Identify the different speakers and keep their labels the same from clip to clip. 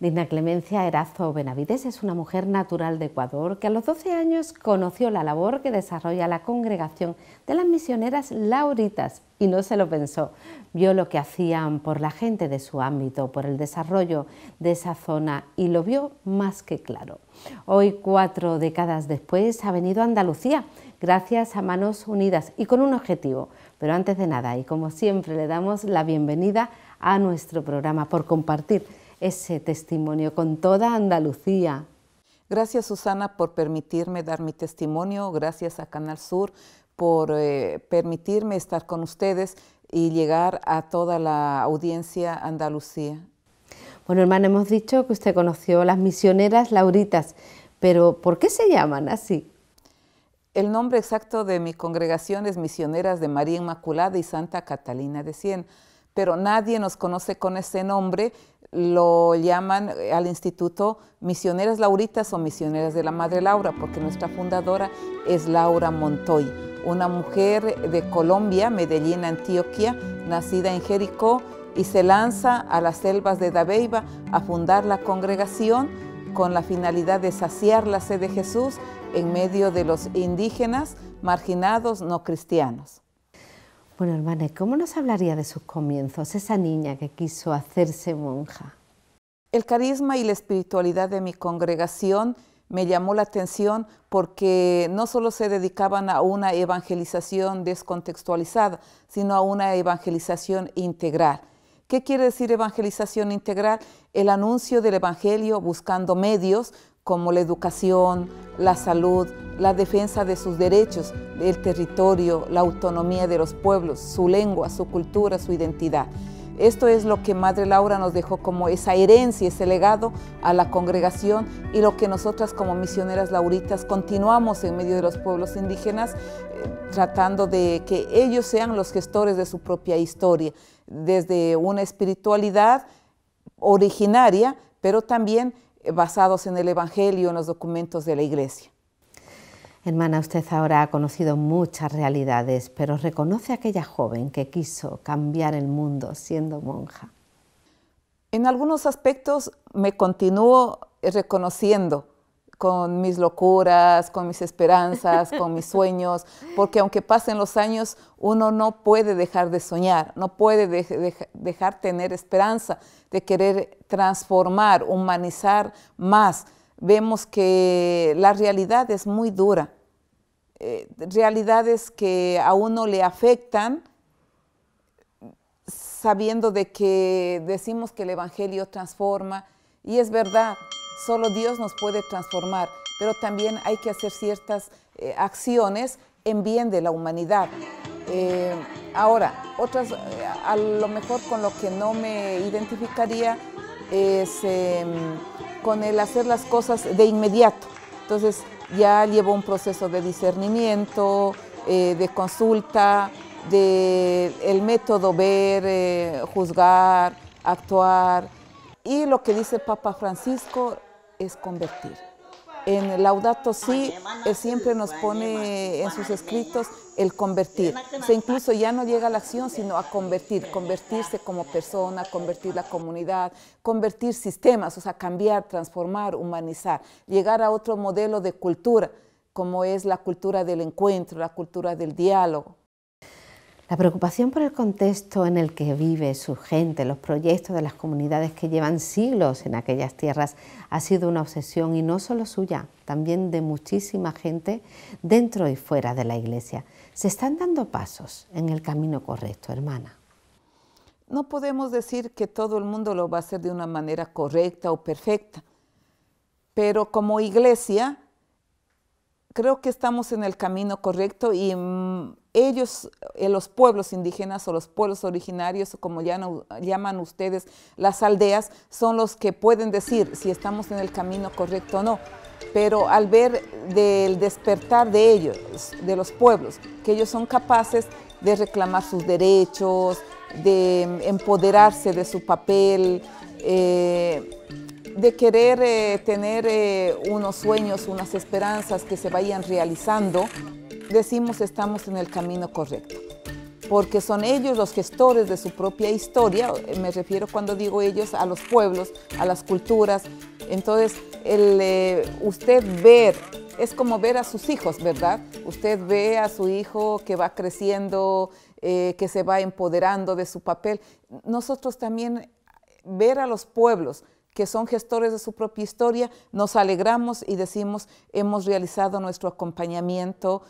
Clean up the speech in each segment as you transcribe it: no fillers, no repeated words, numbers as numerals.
Speaker 1: Dina Clemencia Erazo Benavides es una mujer natural de Ecuador que a los 12 años conoció la labor que desarrolla la congregación de las misioneras lauritas y no se lo pensó. Vio lo que hacían por la gente de su ámbito, por el desarrollo de esa zona y lo vio más que claro. Hoy, 4 décadas después, ha venido a Andalucía gracias a Manos Unidas y con un objetivo. Pero antes de nada, y como siempre, le damos la bienvenida a nuestro programa por compartir ese testimonio con toda Andalucía.
Speaker 2: Gracias, Susana, por permitirme dar mi testimonio. Gracias a Canal Sur por permitirme estar con ustedes y llegar a toda la audiencia Andalucía.
Speaker 1: Bueno, hermana, hemos dicho que usted conoció las misioneras lauritas, pero ¿por qué se llaman así?
Speaker 2: El nombre exacto de mi congregación es Misioneras de María Inmaculada y Santa Catalina de Siena, pero nadie nos conoce con ese nombre. Lo llaman al instituto Misioneras Lauritas o Misioneras de la Madre Laura, porque nuestra fundadora es Laura Montoy, una mujer de Colombia, Medellín, Antioquia, nacida en Jericó, y se lanza a las selvas de Dabeiba a fundar la congregación con la finalidad de saciar la sed de Jesús en medio de los indígenas marginados no cristianos.
Speaker 1: Bueno, hermana, ¿cómo nos hablaría de sus comienzos, esa niña que quiso hacerse monja?
Speaker 2: El carisma y la espiritualidad de mi congregación me llamó la atención porque no solo se dedicaban a una evangelización descontextualizada, sino a una evangelización integral. ¿Qué quiere decir evangelización integral? El anuncio del evangelio buscando medios como la educación, la salud, la defensa de sus derechos, el territorio, la autonomía de los pueblos, su lengua, su cultura, su identidad. Esto es lo que Madre Laura nos dejó como esa herencia, ese legado a la congregación y lo que nosotras como misioneras lauritas continuamos en medio de los pueblos indígenas, tratando de que ellos sean los gestores de su propia historia, desde una espiritualidad originaria, pero también basados en el Evangelio, en los documentos de la Iglesia.
Speaker 1: Hermana, usted ahora ha conocido muchas realidades, pero reconoce a aquella joven que quiso cambiar el mundo siendo monja.
Speaker 2: En algunos aspectos me continúo reconociendo con mis locuras, con mis esperanzas, con mis sueños, porque aunque pasen los años, uno no puede dejar de soñar, no puede dejar tener esperanza de querer transformar, humanizar más. Vemos que la realidad es muy dura, realidades que a uno le afectan, sabiendo de que decimos que el Evangelio transforma, y es verdad, solo Dios nos puede transformar, pero también hay que hacer ciertas acciones en bien de la humanidad. Ahora, otras, a lo mejor con lo que no me identificaría es con el hacer las cosas de inmediato. Entonces ya llevo un proceso de discernimiento, de consulta, el método ver, juzgar, actuar. Y lo que dice Papa Francisco es convertir. En Laudato Si, él siempre nos pone en sus escritos el convertir. O sea, incluso ya no llega a la acción, sino a convertir, convertirse como persona, convertir la comunidad, convertir sistemas, o sea, cambiar, transformar, humanizar, llegar a otro modelo de cultura, como es la cultura del encuentro, la cultura del diálogo.
Speaker 1: La preocupación por el contexto en el que vive su gente, los proyectos de las comunidades que llevan siglos en aquellas tierras, ha sido una obsesión y no solo suya, también de muchísima gente dentro y fuera de la Iglesia. ¿Se están dando pasos en el camino correcto, hermana?
Speaker 2: No podemos decir que todo el mundo lo va a hacer de una manera correcta o perfecta, pero como Iglesia creo que estamos en el camino correcto y ellos, los pueblos indígenas o los pueblos originarios, como ya llaman ustedes las aldeas, son los que pueden decir si estamos en el camino correcto o no. Pero al ver del despertar de ellos, de los pueblos, que ellos son capaces de reclamar sus derechos, de empoderarse de su papel, de querer tener unos sueños, unas esperanzas que se vayan realizando, decimos estamos en el camino correcto. porque son ellos los gestores de su propia historia. Me refiero, cuando digo ellos, a los pueblos, a las culturas. Entonces, usted ver, es como ver a sus hijos, ¿verdad? Usted ve a su hijo que va creciendo, que se va empoderando de su papel. Nosotros también ver a los pueblos que son gestores de su propia historia, nos alegramos y decimos, hemos realizado nuestro acompañamiento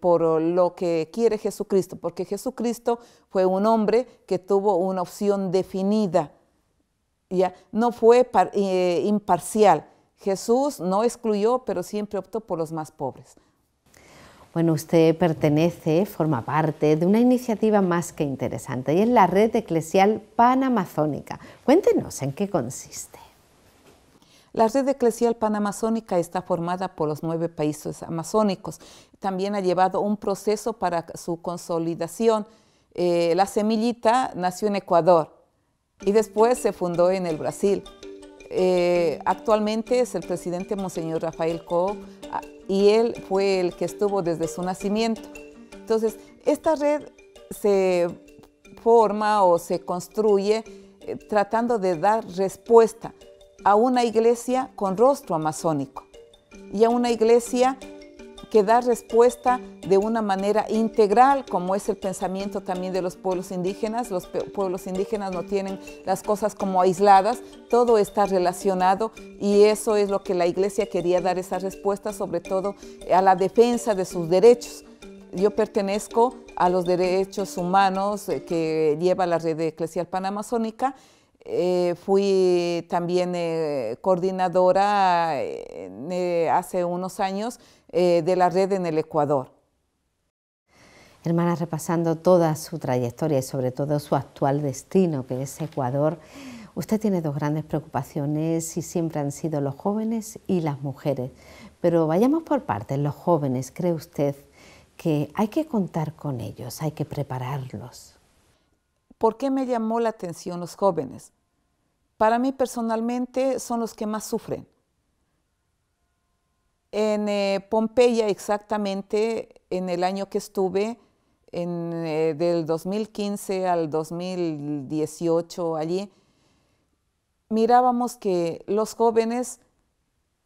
Speaker 2: por lo que quiere Jesucristo, porque Jesucristo fue un hombre que tuvo una opción definida, ¿ya? No fue imparcial. Jesús no excluyó, pero siempre optó por los más pobres.
Speaker 1: Bueno, usted forma parte de una iniciativa más que interesante, y es la Red Eclesial Panamazónica. Cuéntenos en qué consiste.
Speaker 2: La Red Eclesial Panamazónica está formada por los 9 países amazónicos. También ha llevado un proceso para su consolidación. La semillita nació en Ecuador y después se fundó en el Brasil. Actualmente es el presidente Monseñor Rafael Cook, y él fue el que estuvo desde su nacimiento. Entonces, esta red se forma o se construye tratando de dar respuesta a una iglesia con rostro amazónico y a una iglesia que da respuesta de una manera integral, como es el pensamiento también de los pueblos indígenas. Los pueblos indígenas no tienen las cosas como aisladas, todo está relacionado, y eso es lo que la iglesia quería dar, esa respuesta, sobre todo a la defensa de sus derechos. Yo pertenezco a los derechos humanos que lleva la Red Eclesial Panamazónica. Fui también coordinadora hace unos años de la red en el Ecuador.
Speaker 1: Hermana, repasando toda su trayectoria y sobre todo su actual destino, que es Ecuador, usted tiene 2 grandes preocupaciones y siempre han sido los jóvenes y las mujeres. Pero vayamos por partes. Los jóvenes, ¿cree usted que hay que contar con ellos, hay que prepararlos?
Speaker 2: ¿Por qué me llamó la atención los jóvenes? Para mí personalmente son los que más sufren. En Pompeya, exactamente en el año que estuve, del 2015 al 2018 allí, mirábamos que los jóvenes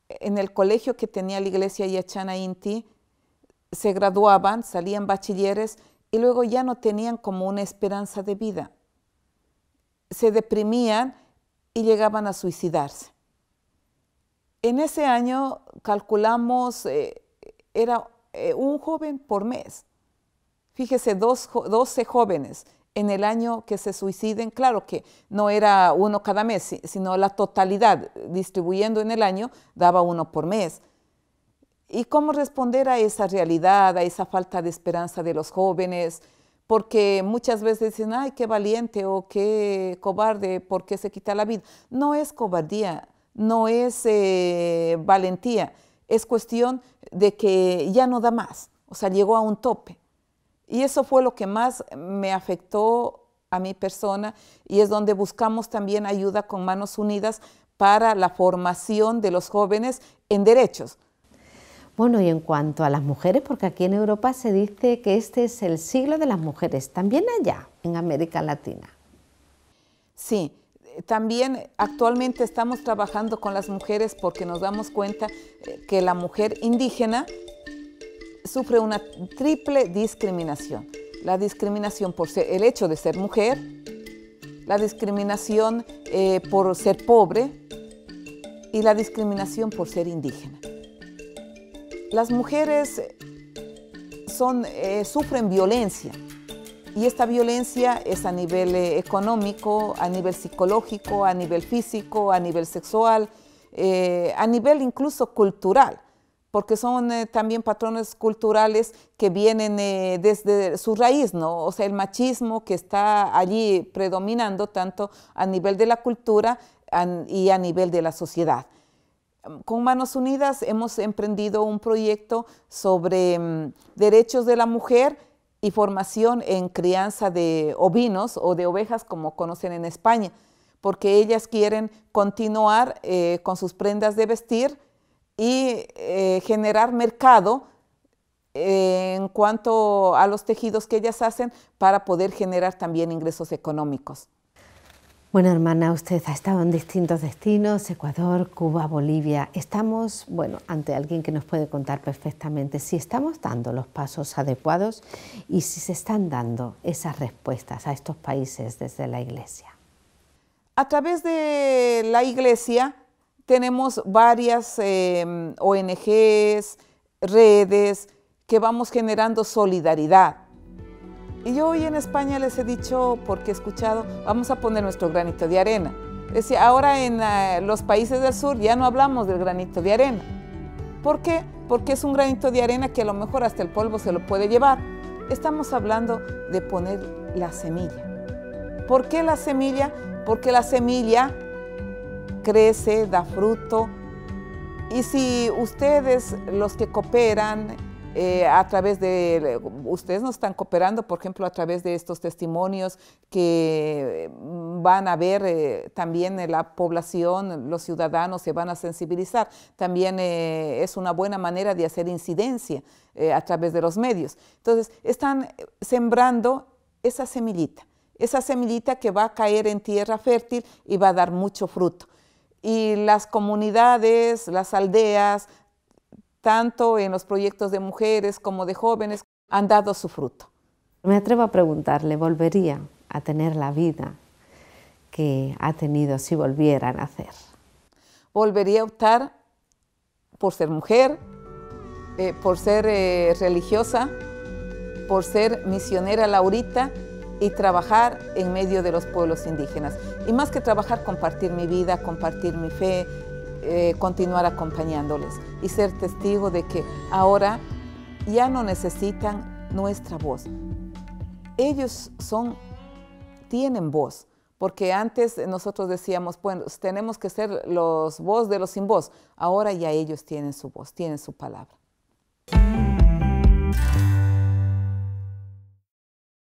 Speaker 2: en el colegio que tenía la iglesia Yachana Inti se graduaban, salían bachilleres y luego ya no tenían como una esperanza de vida. Se deprimían y llegaban a suicidarse. En ese año calculamos, era un joven por mes. Fíjese, 12 jóvenes en el año que se suiciden. Claro que no era uno cada mes, sino la totalidad, distribuyendo en el año, daba uno por mes. ¿Y cómo responder a esa realidad, a esa falta de esperanza de los jóvenes? Porque muchas veces dicen, ay, qué valiente o qué cobarde, ¿por qué se quita la vida? No es cobardía, no es valentía, es cuestión de que ya no da más, o sea, llegó a un tope. Y eso fue lo que más me afectó a mi persona, y es donde buscamos también ayuda con Manos Unidas para la formación de los jóvenes en derechos.
Speaker 1: Bueno, y en cuanto a las mujeres, porque aquí en Europa se dice que este es el siglo de las mujeres, también allá en América Latina.
Speaker 2: Sí, también actualmente estamos trabajando con las mujeres porque nos damos cuenta que la mujer indígena sufre una triple discriminación. La discriminación por el hecho de ser mujer, la discriminación por ser pobre y la discriminación por ser indígena. Las mujeres sufren violencia, y esta violencia es a nivel económico, a nivel psicológico, a nivel físico, a nivel sexual, a nivel incluso cultural, porque son también patrones culturales que vienen desde su raíz, ¿no? O sea, el machismo que está allí predominando tanto a nivel de la cultura y a nivel de la sociedad. Con Manos Unidas hemos emprendido un proyecto sobre derechos de la mujer y formación en crianza de ovinos o de ovejas, como conocen en España, porque ellas quieren continuar con sus prendas de vestir y generar mercado en cuanto a los tejidos que ellas hacen para poder generar también ingresos económicos.
Speaker 1: Bueno, hermana, usted ha estado en distintos destinos, Ecuador, Cuba, Bolivia. Estamos, ante alguien que nos puede contar perfectamente si estamos dando los pasos adecuados y si se están dando esas respuestas a estos países desde la Iglesia.
Speaker 2: A través de la Iglesia tenemos varias ONGs, redes, que vamos generando solidaridad. Y yo hoy en España les he dicho, porque he escuchado, vamos a poner nuestro granito de arena. Decía, ahora en los países del sur ya no hablamos del granito de arena. ¿Por qué? Porque es un granito de arena que a lo mejor hasta el polvo se lo puede llevar. Estamos hablando de poner la semilla. ¿Por qué la semilla? Porque la semilla crece, da fruto. Y si ustedes, los que cooperan, a través de, ustedes nos están cooperando, por ejemplo, a través de estos testimonios que van a ver también la población, los ciudadanos se van a sensibilizar. También es una buena manera de hacer incidencia a través de los medios. Entonces, están sembrando esa semillita que va a caer en tierra fértil y va a dar mucho fruto. Y las comunidades, las aldeas, tanto en los proyectos de mujeres como de jóvenes, han dado su fruto.
Speaker 1: Me atrevo a preguntarle, ¿volvería a tener la vida que ha tenido si volviera a nacer?
Speaker 2: Volvería a optar por ser mujer, por ser religiosa, por ser misionera laurita y trabajar en medio de los pueblos indígenas. Y más que trabajar, compartir mi vida, compartir mi fe, continuar acompañándoles y ser testigo de que ahora ya no necesitan nuestra voz. Ellos tienen voz, porque antes nosotros decíamos, bueno, tenemos que ser los voz de los sin voz. Ahora ya ellos tienen su voz, tienen su palabra.